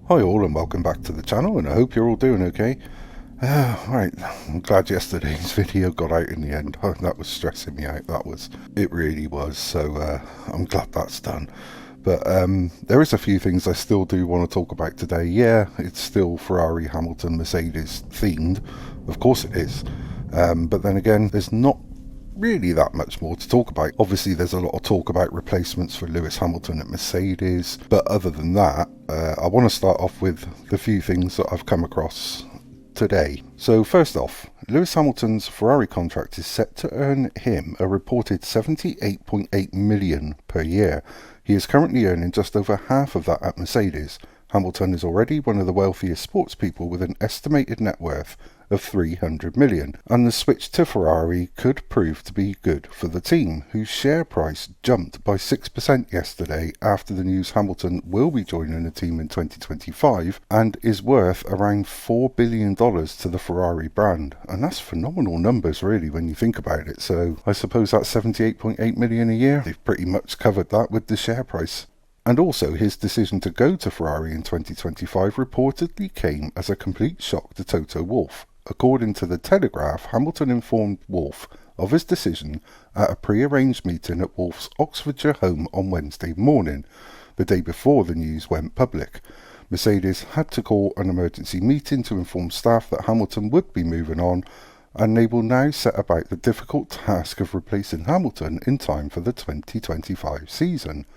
Hi all and welcome back to the channel, and I hope you're all doing okay. Right, I'm glad yesterday's video got out in the end. Oh, that was stressing me out, it really was, so I'm glad that's done. But there is a few things I still do want to talk about today. Yeah, it's still Ferrari, Hamilton, Mercedes themed, of course it is. But then again, there's not really that much more to talk about. Obviously there's a lot of talk about replacements for Lewis Hamilton at Mercedes, but other than that, I want to start off with the few things that I've come across today. So first off, Lewis Hamilton's Ferrari contract is set to earn him a reported 78.8 million per year. He is currently earning just over half of that at Mercedes. Hamilton is already one of the wealthiest sports people with an estimated net worth of 300 million, and the switch to Ferrari could prove to be good for the team, whose share price jumped by 6% yesterday after the news Hamilton will be joining the team in 2025 and is worth around $4 billion to the Ferrari brand. And that's phenomenal numbers really when you think about it. So I suppose that's 78.8 million a year. They've pretty much covered that with the share price. And also, his decision to go to Ferrari in 2025 reportedly came as a complete shock to Toto Wolff. According to the Telegraph, Hamilton informed Wolff of his decision at a pre-arranged meeting at Wolff's Oxfordshire home on Wednesday morning, the day before the news went public. Mercedes had to call an emergency meeting to inform staff that Hamilton would be moving on, and they will now set about the difficult task of replacing Hamilton in time for the 2025 season.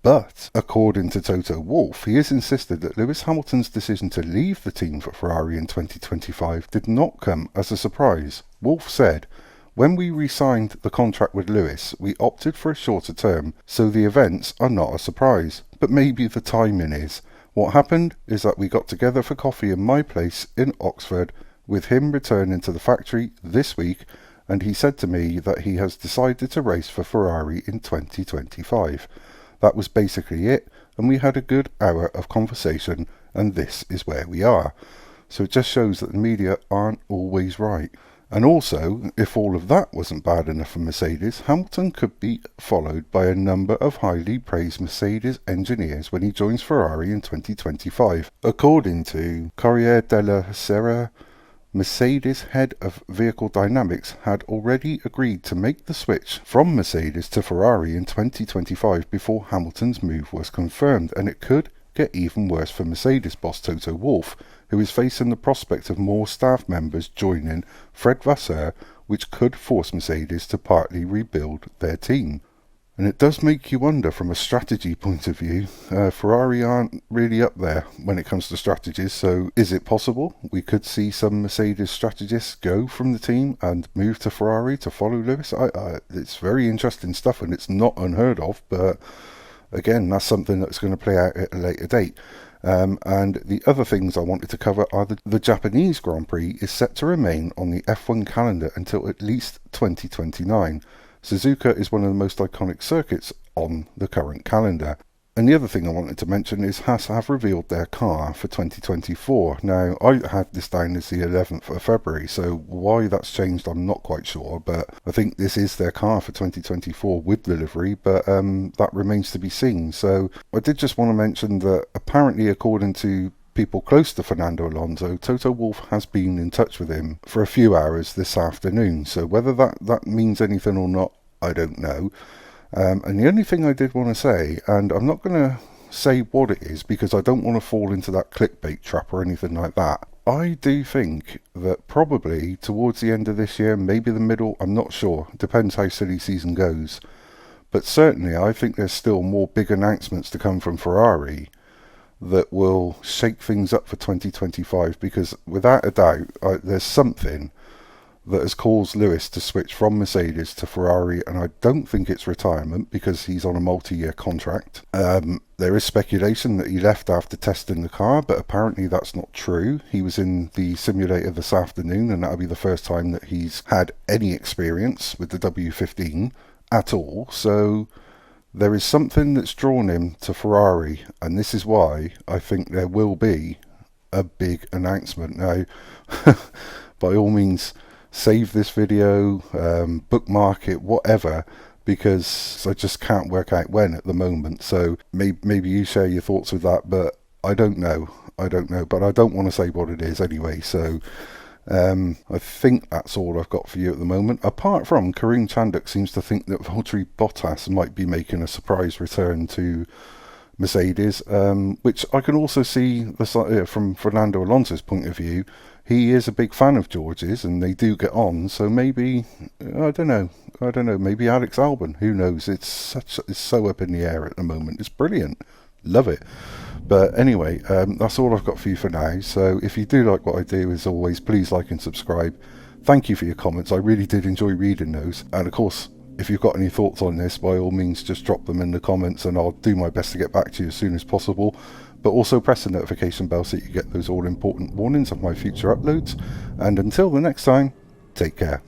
But, according to Toto Wolff, he has insisted that Lewis Hamilton's decision to leave the team for Ferrari in 2025 did not come as a surprise. Wolff said, "When we re-signed the contract with Lewis, we opted for a shorter term, so the events are not a surprise. But maybe the timing is. What happened is that we got together for coffee in my place in Oxford, with him returning to the factory this week, and he said to me that he has decided to race for Ferrari in 2025. That was basically it, and we had a good hour of conversation, and this is where we are." So it just shows that the media aren't always right. And also, if all of that wasn't bad enough for Mercedes, Hamilton could be followed by a number of highly praised Mercedes engineers when he joins Ferrari in 2025. According to Corriere della Sera, Mercedes head of vehicle dynamics had already agreed to make the switch from Mercedes to Ferrari in 2025 before Hamilton's move was confirmed, and it could get even worse for Mercedes boss Toto Wolff, who is facing the prospect of more staff members joining Fred Vasseur, which could force Mercedes to partly rebuild their team. And it does make you wonder from a strategy point of view. Ferrari aren't really up there when it comes to strategies, so is it possible we could see some Mercedes strategists go from the team and move to Ferrari to follow Lewis? It's very interesting stuff, and it's not unheard of, but again, that's something that's going to play out at a later date. And the other things I wanted to cover are the Japanese Grand Prix is set to remain on the F1 calendar until at least 2029. Suzuka is one of the most iconic circuits on the current calendar. And the other thing I wanted to mention is Haas have revealed their car for 2024. Now, I had this down as the 11th of February, so why that's changed I'm not quite sure, but I think this is their car for 2024 with the livery, but that remains to be seen. So I did just want to mention that apparently, according to people close to Fernando Alonso, Toto Wolff has been in touch with him for a few hours this afternoon. So whether that means anything or not, I don't know. And the only thing I did want to say, and I'm not going to say what it is because I don't want to fall into that clickbait trap or anything like that. I do think that probably towards the end of this year, maybe the middle, I'm not sure, depends how silly season goes. But certainly I think there's still more big announcements to come from Ferrari that will shake things up for 2025, because without a doubt there's something that has caused Lewis to switch from Mercedes to Ferrari, and I don't think it's retirement because he's on a multi-year contract. There is speculation that he left after testing the car, but apparently that's not true. He was in the simulator this afternoon, and that'll be the first time that he's had any experience with the W15 at all. So there is something that's drawn him to Ferrari, and this is why I think there will be a big announcement. Now, by all means, save this video, bookmark it, whatever, because I just can't work out when at the moment. So maybe you share your thoughts with that, but I don't know. I don't know, but I don't want to say what it is anyway. So I think that's all I've got for you at the moment. Apart from Kareem Chanduk seems to think that Valtteri Bottas might be making a surprise return to Mercedes, which I can also see from Fernando Alonso's point of view. He is a big fan of George's, and they do get on. So maybe I don't know. Maybe Alex Albon. Who knows? It's so up in the air at the moment. It's brilliant. Love it. But anyway, that's all I've got for you for now. So if you do like what I do, as always, please like and subscribe. Thank you for your comments. I really did enjoy reading those. And of course, if you've got any thoughts on this, by all means, just drop them in the comments and I'll do my best to get back to you as soon as possible. But also press the notification bell so you get those all important warnings of my future uploads. And until the next time, take care.